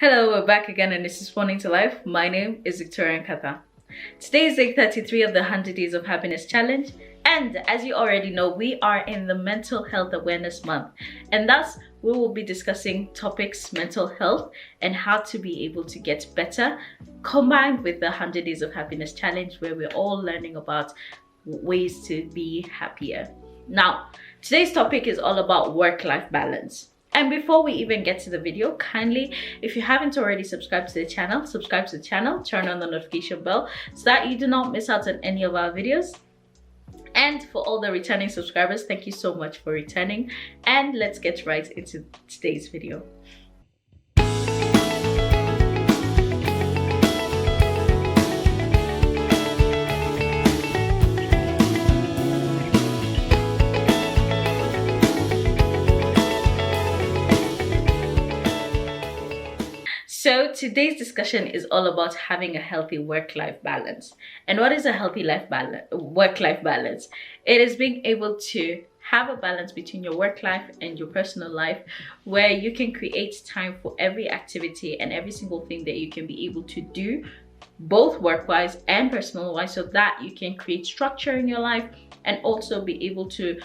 Hello, we're back again and this is Responding to Life. My name is Victoria NKATHA. Today is day 33 of the 100 Days of Happiness Challenge, and as you already know, we are in the Mental Health Awareness Month, and thus we will be discussing topics mental health and how to be able to get better, combined with the 100 Days of Happiness Challenge, where we're all learning about ways to be happier. Now, today's topic is all about work-life balance. And before we even get to the video, kindly, if you haven't already subscribed to the channel, subscribe to the channel, turn on the notification bell so that you do not miss out on any of our videos. And for all the returning subscribers, thank you so much for returning. And let's get right into today's video. So today's discussion is all about having a healthy work-life balance. And what is a healthy work-life balance? It is being able to have a balance between your work life and your personal life, where you can create time for every activity and every single thing that you can be able to do, both work-wise and personal-wise, so that you can create structure in your life and also be able to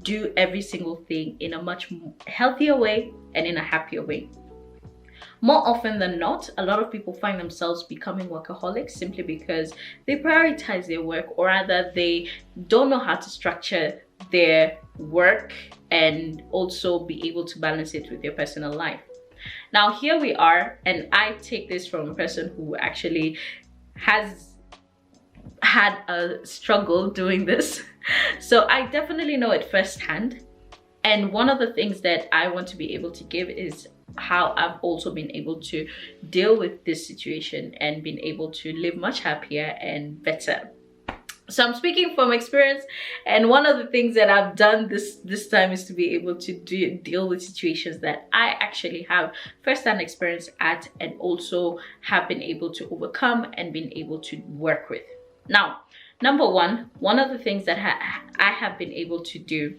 do every single thing in a much healthier way and in a happier way. More often than not, a lot of people find themselves becoming workaholics simply because they prioritize their work, or rather they don't know how to structure their work and also be able to balance it with their personal life. Now here we are, and I take this from a person who actually has had a struggle doing this. So I definitely know it firsthand. And one of the things that I want to be able to give is how I've also been able to deal with this situation and been able to live much happier and better. So I'm speaking from experience, and one of the things that I've done this time is to be able to deal with situations that I actually have first-hand experience at and also have been able to overcome and been able to work with. Now, number one of the things that I have been able to do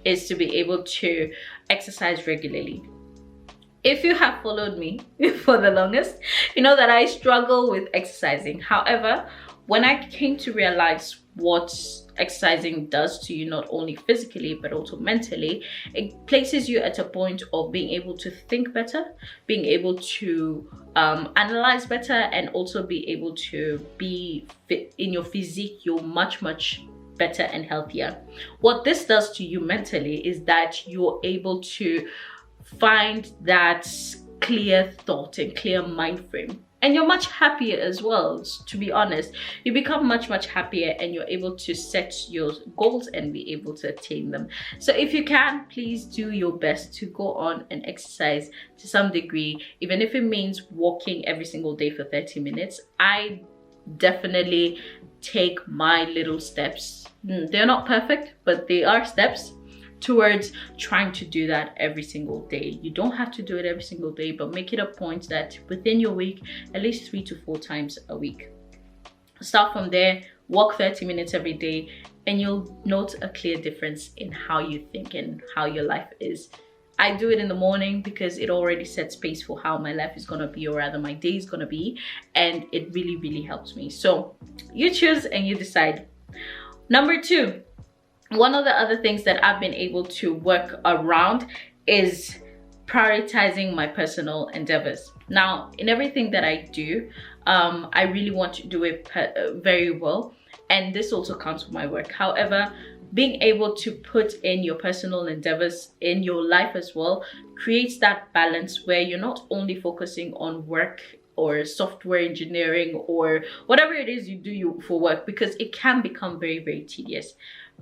is to be able to exercise regularly. If you have followed me for the longest, you know that I struggle with exercising. However, when I came to realize what exercising does to you, not only physically but also mentally, it places you at a point of being able to think better, being able to analyze better, and also be able to be fit in your physique. You're much better and healthier. What this does to you mentally is that you're able to find that clear thought and clear mind frame, and you're much happier as well. To be honest, you become much happier, and you're able to set your goals and be able to attain them. So if you can, please do your best to go on and exercise to some degree, even if it means walking every single day for 30 minutes. I definitely take my little steps. They're not perfect, but they are steps towards trying to do that every single day. You don't have to do it every single day, but make it a point that within your week, at least 3 to 4 times a week. Start from there, walk 30 minutes every day, and you'll note a clear difference in how you think and how your life is. I do it in the morning because it already sets pace for how my life is gonna be, or rather my day is gonna be, and it really helps me. So you choose and you decide. Number 2, one of the other things that I've been able to work around is prioritizing my personal endeavors. Now, in everything that I do, I really want to do it very well, and this also counts for my work. However, being able to put in your personal endeavors in your life as well creates that balance where you're not only focusing on work or software engineering or whatever it is you do for work, because it can become very tedious.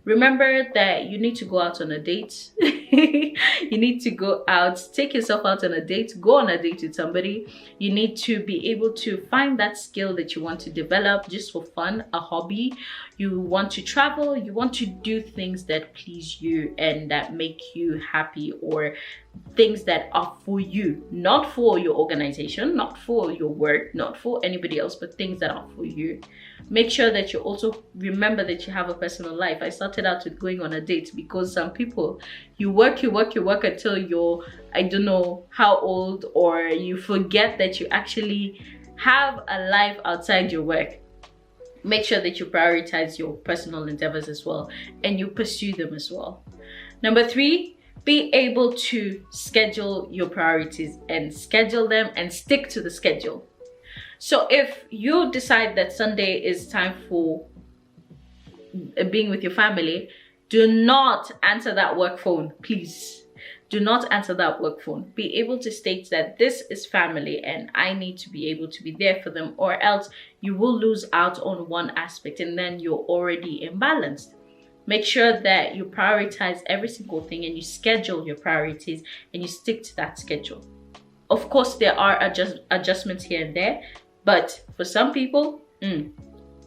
Remember that you need to go out on a date. You need to go out, take yourself out on a date, go on a date with somebody. You need to be able to find that skill that you want to develop just for fun, a hobby. You want to travel, you want to do things that please you and that make you happy, or things that are for you, not for your organization, not for your work, not for anybody else, but things that are for you. Make sure that you also remember that you have a personal life. I started out with going on a date because some people, you work work until you're, I don't know how old, or you forget that you actually have a life outside your work. Make sure that you prioritize your personal endeavors as well, and you pursue them as well. Number 3, be able to schedule your priorities and schedule them and stick to the schedule. So if you decide that Sunday is time for being with your family, do not answer that work phone, please. Do not answer that work phone. Be able to state that this is family and I need to be able to be there for them, or else you will lose out on one aspect and then you're already imbalanced. Make sure that you prioritize every single thing and you schedule your priorities and you stick to that schedule. Of course, there are adjustments here and there, but for some people,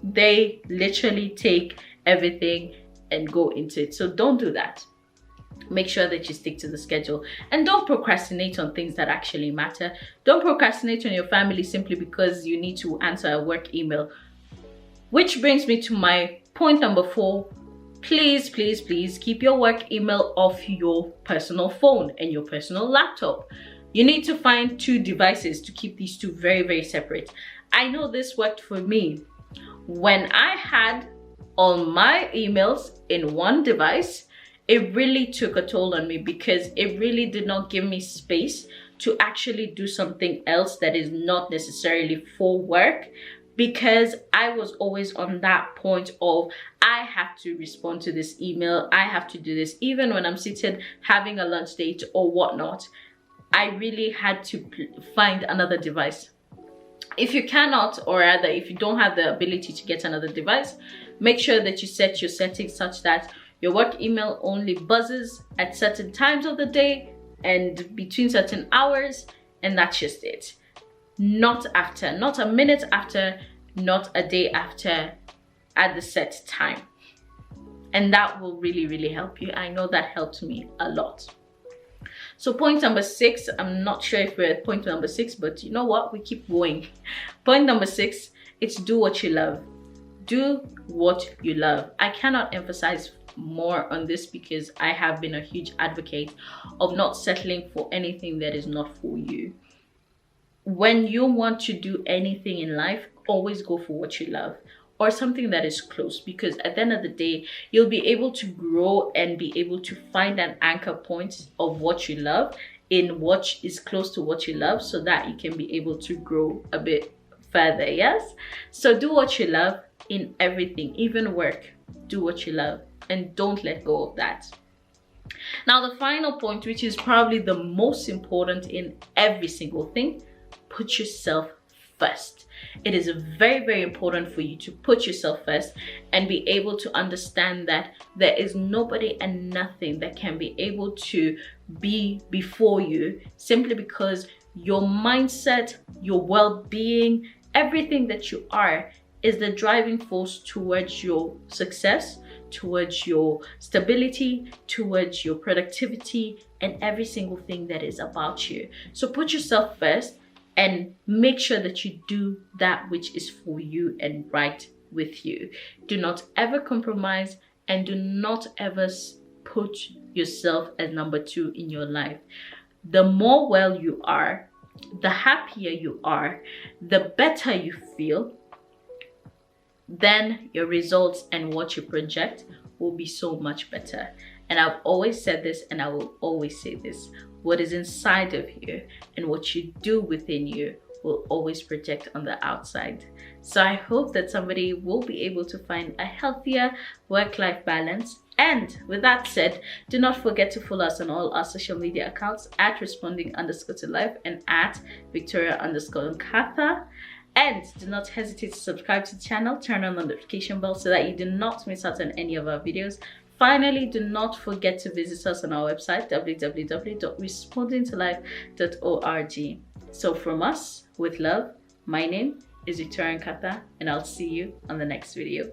they literally take everything and go into it. So don't do that. Make sure that you stick to the schedule, and don't procrastinate on things that actually matter. Don't procrastinate on your family simply because you need to answer a work email. Which brings me to my point number 4. Please, please, please keep your work email off your personal phone and your personal laptop. You need to find 2 devices to keep these 2 very, very separate. I know this worked for me. When I had all my emails in one device, it really took a toll on me because it really did not give me space to actually do something else that is not necessarily for work, because I was always on that point of, I have to respond to this email, I have to do this, even when I'm seated having a lunch date or whatnot. I really had to find another device. If you cannot, or rather if you don't have the ability to get another device, make sure that you set your settings such that your work email only buzzes at certain times of the day and between certain hours, and that's just it. Not after, not a minute after, not a day after, at the set time. And that will really, really help you. I know that helped me a lot. So point number 6, I'm not sure if we're at point number 6, but you know what? We keep going. Point number 6, it's do what you love. Do what you love. I cannot emphasize more on this because I have been a huge advocate of not settling for anything that is not for you. When you want to do anything in life, always go for what you love, or something that is close, because at the end of the day, you'll be able to grow and be able to find an anchor point of what you love in what is close to what you love, so that you can be able to grow a bit further. Yes, so do what you love in everything, even work. Do what you love and don't let go of that. Now the final point, which is probably the most important in every single thing, put yourself first. It is very, very important for you to put yourself first and be able to understand that there is nobody and nothing that can be able to be before you, simply because your mindset, your well-being, everything that you are is the driving force towards your success, towards your stability, towards your productivity, and every single thing that is about you. So put yourself first and make sure that you do that which is for you and right with you. Do not ever compromise, and do not ever put yourself as number 2 in your life. The more well you are, the happier you are, the better you feel, then your results and what you project will be so much better. And I've always said this, and I will always say this: what is inside of you and what you do within you will always project on the outside. So I hope that somebody will be able to find a healthier work-life balance. And with that said, do not forget to follow us on all our social media accounts at responding_to_life and at Victoria_NKATHA. And do not hesitate to subscribe to the channel, turn on the notification bell so that you do not miss out on any of our videos. Finally, do not forget to visit us on our website, www.respondingtolife.org. So from us, with love, my name is Victoria NKATHA, and I'll see you on the next video.